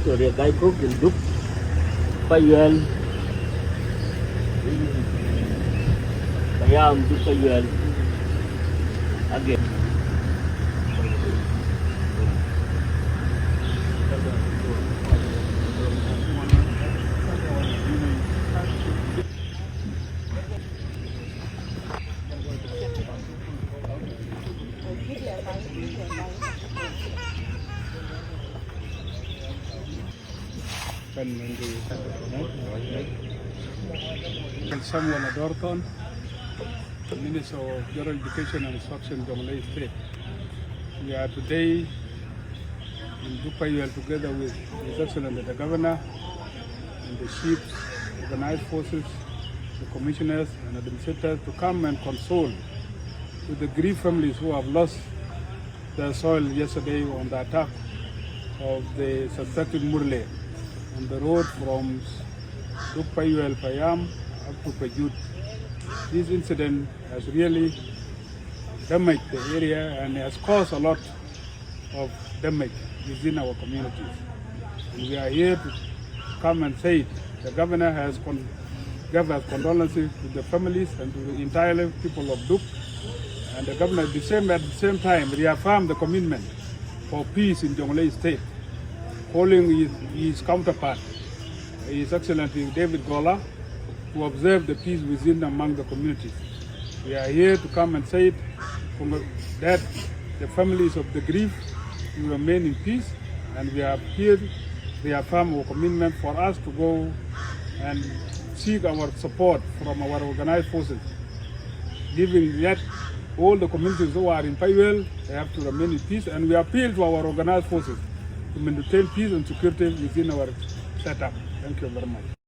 Surya Gaikok in Dup, Payuel, Payam, Dup Payuel, again. And Samuel Adorton, Minister of General Education and Instruction, Jonglei State. We are today in Dupayuel together with His Excellency the Governor and the chiefs, organized forces, the commissioners and administrators to come and console with the grief families who have lost their soil yesterday on the attack of the suspected Murle on the road from Dupayuel Payam up to Pajut. This incident has really damaged the area and has caused a lot of damage within our communities. And we are here to come and say it. The governor has given us condolences to the families and to the entire people of Dup. And the governor at the same time reaffirmed the commitment for peace in Jonglei State, calling his counterpart, His Excellency David Gola, to observe the peace within among the communities. We are here to come and say it, that the families of the grief will remain in peace, and we are here to reaffirm our commitment for us to go and seek our support from our organized forces, giving that all the communities who are in Payuel, they have to remain in peace, and we appeal to our organized forces to maintain peace and security within our setup. Thank you very much.